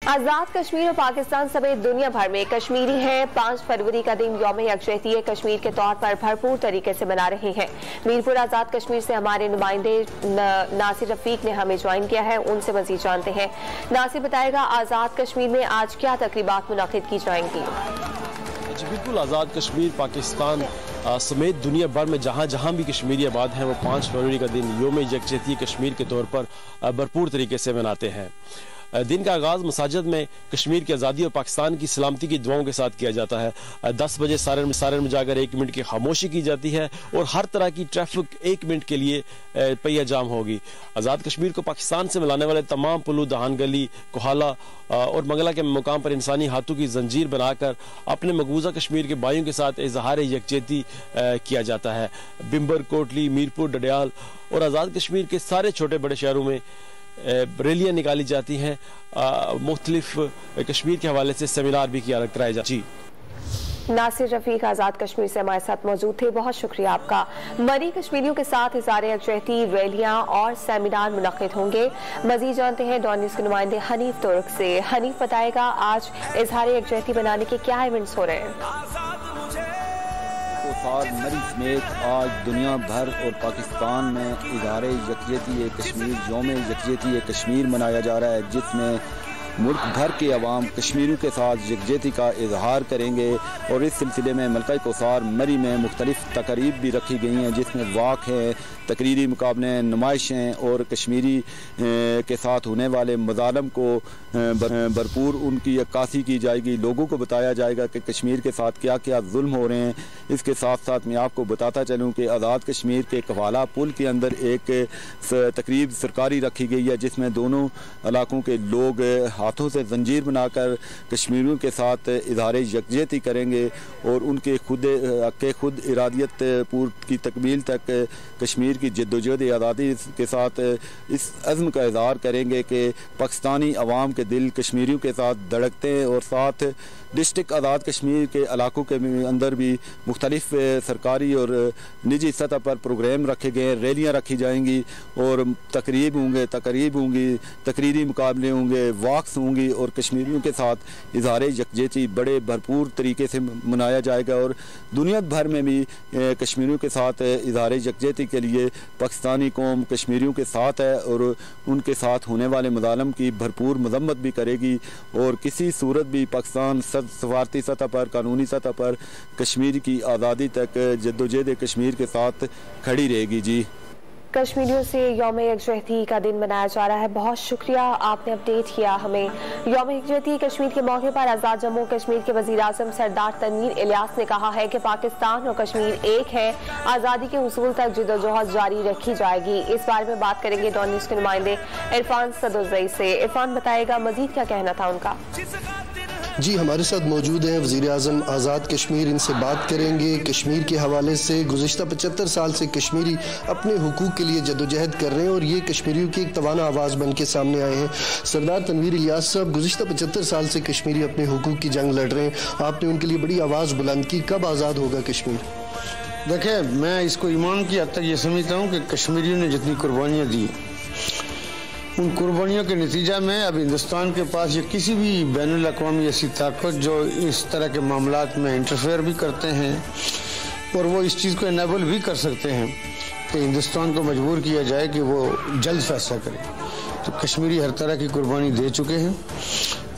आजाद कश्मीर और पाकिस्तान समेत दुनिया भर में कश्मीरी हैं 5 फरवरी का दिन यौम यकजहती कश्मीर के तौर पर भरपूर तरीके से मना रहे हैं। मीरपुर आजाद कश्मीर से हमारे नुमाइंदे नासिर रफीक ने हमें ज्वाइन किया है, उनसे मजीद जानते हैं। नासिर बताएगा, आजाद कश्मीर में आज क्या तकरीबात मुनाकिद की जाएंगी? जी बिल्कुल, आज़ाद कश्मीर पाकिस्तान समेत दुनिया भर में जहाँ जहाँ भी कश्मीरी आबाद हैं वो 5 फरवरी का दिन यौम यकजहती कश्मीर के तौर पर भरपूर तरीके से मनाते हैं। दिन का आगाज मसाजिद में कश्मीर की आज़ादी और पाकिस्तान की सलामती की दुआओं के साथ किया जाता है। 10 बजे सारन में जाकर 1 मिनट की खामोशी की जाती है और हर तरह की ट्रैफिक 1 मिनट के लिए पहिया जाम होगी। आज़ाद कश्मीर को पाकिस्तान से मिलाने वाले तमाम पुलू, दहान गली, कोहाला और मंगला के मुकाम पर इंसानी हाथों की जंजीर बनाकर अपने मकबूजा कश्मीर के भाइयों के साथ इजहार यकजहती किया जाता है। बिम्बर, कोटली, मीरपुर, डडियाल और आज़ाद कश्मीर के सारे छोटे बड़े शहरों में रैलियां निकाली जाती हैं। मुख्तलिफ कश्मीर के हवाले से सेमिनार भी कराए जाते हैं। नासिर रफीक आजाद कश्मीर से हमारे साथ मौजूद थे, बहुत शुक्रिया आपका। मरी कश्मीरियों के साथ इज़हार यकजहती रैलियां और सेमिनार मुनक्किद होंगे। मजीद जानते हैं डॉन न्यूज़ के नुमाइंदे हनीफ तुर्क से। हनीफ बताएगा, आज इज़हार यकजहती बनाने के क्या इवेंट्स हो रहे हैं? मरी समेत आज दुनिया भर और पाकिस्तान में इज़हार यकजहती कश्मीर यौम यकजहती कश्मीर मनाया जा रहा है, जिसमें मुल्क भर के अवाम कश्मीरियों के साथ यकजहती का इजहार करेंगे। और इस सिलसिले में मलका कोसार मरी में मुख्तलिफ तकरीब भी रखी गई हैं, जिसमें वाक़ है, तकरीरी मुकाबले, नुमाइशें और कश्मीरी के साथ होने वाले मज़ालम को भरपूर उनकी अक्कासी की जाएगी। लोगों को बताया जाएगा कि कश्मीर के साथ क्या क्या जुल्म हो रहे हैं। इसके साथ साथ मैं आपको बताता चलूँ कि आज़ाद कश्मीर के कवाला पुल के अंदर एक तकरीब सरकारी रखी गई है, जिसमें दोनों इलाकों के लोग हाथों से जंजीर बनाकर कश्मीरियों के साथ इज़हार यकजहती करेंगे और उनके खुद इरादियत की तकमील तक कश्मीर की जद्दोजहद आज़ादी के साथ इस अज़्म का इज़हार करेंगे कि पाकिस्तानी अवाम के दिल कश्मीरियों के साथ धड़कते हैं। और साथ डिस्ट्रिक्ट आज़ाद कश्मीर के इलाकों के अंदर भी मुख्तलिफ सरकारी और निजी सतह पर प्रोग्राम रखे गए हैं, रैलियाँ रखी जाएंगी और तकरीब होंगी, तकरीरी मुकाबले होंगे, वाक्स होंगी और कश्मीरियों के साथ इज़हार यकजहती बड़े भरपूर तरीके से मनाया जाएगा। और दुनिया भर में भी कश्मीरियों के साथ इज़हार यकजहती के लिए पाकिस्तानी कौम कश्मीरियों के साथ है और उनके साथ होने वाले मज़ालम की भरपूर मजम्मत भी करेगी और किसी सूरत भी पाकिस्तान सफारती सतह पर, कानूनी सतह पर कश्मीर की आज़ादी तक जद्दोजहद कश्मीर के साथ खड़ी रहेगी। जी, कश्मीरियों से यौम यकजहती का दिन मनाया जा रहा है, बहुत शुक्रिया आपने अपडेट किया हमें। यौम यकजहती कश्मीर के मौके पर आज़ाद जम्मू कश्मीर के वज़ीर आज़म सरदार तनवीर इलियास ने कहा है कि पाकिस्तान और कश्मीर एक है, आज़ादी के हुसूल तक जिद्दोजहद जारी रखी जाएगी। इस बारे में बात करेंगे डॉन न्यूज़ के नुमाइंदे इरफान सदुज़ई से। इरफान बताएगा, मजीद क्या कहना था उनका? जी, हमारे साथ मौजूद हैं वज़ीर आज़म आज़ाद कश्मीर, इनसे बात करेंगे कश्मीर के हवाले से। गुज़िश्ता 75 साल से कश्मीरी अपने हुकूक के लिए जदोजहद कर रहे हैं और ये कश्मीरियों की एक तवाना आवाज़ बन के सामने आए हैं। सरदार तनवीर इलियास साहब, गुज़िश्ता 75 साल से कश्मीरी अपने हुकूक की जंग लड़ रहे हैं, आपने उनके लिए बड़ी आवाज़ बुलंद की, कब आज़ाद होगा कश्मीर? देखिए, मैं इसको ईमान की हद तक ये समझता हूँ कि कश्मीरियों ने जितनी कुर्बानियाँ दी, उन कुर्बानियों के नतीजा में अब हिंदुस्तान के पास ये किसी भी बैनुल अक़वामी ऐसी ताकत जो इस तरह के मामलात में इंटरफेयर भी करते हैं और वो इस चीज़ को इनेबल भी कर सकते हैं कि हिंदुस्तान को मजबूर किया जाए कि वो जल्द फैसला करे। तो कश्मीरी हर तरह की कुर्बानी दे चुके हैं,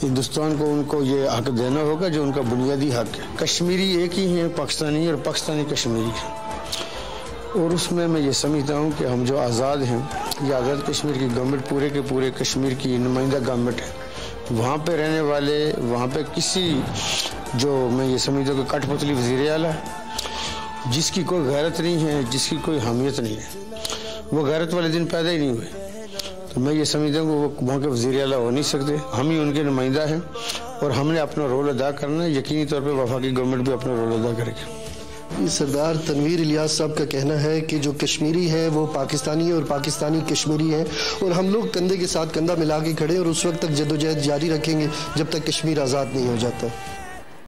हिंदुस्तान को उनको ये हक देना होगा जो उनका बुनियादी हक है। कश्मीरी एक ही हैं, पाकिस्तानी और पाकिस्तानी कश्मीरी है। और उसमें मैं ये समझता हूँ कि हम जो आज़ाद हैं, ये आज़ाद कश्मीर की गवर्नमेंट पूरे के पूरे कश्मीर की नुमाइंदा गवर्नमेंट है। वहाँ पे रहने वाले, वहाँ पे किसी जो मैं ये समझता हूँ कि कठपुतली वज़ीर आला है, जिसकी कोई गैरत नहीं है, जिसकी कोई हमियत नहीं है, वो गैरत वाले दिन पैदा ही नहीं हुए, तो मैं ये समझता हूँ कि वो वहाँ के वज़ीर आला हो नहीं सकते। हम ही उनके नुमाइंदा हैं और हमने अपना रोल अदा करना है। यकीनी तौर पर वफाकी गवर्नमेंट भी अपना रोल अदा करेगी। सरदार तनवीर इलियास साहब का कहना है कि जो कश्मीरी है वो पाकिस्तानी है और पाकिस्तानी कश्मीरी है और हम लोग कंधे के साथ कंधा मिला के खड़े और उस वक्त तक जद्दोजहद जारी रखेंगे जब तक कश्मीर आज़ाद नहीं हो जाता।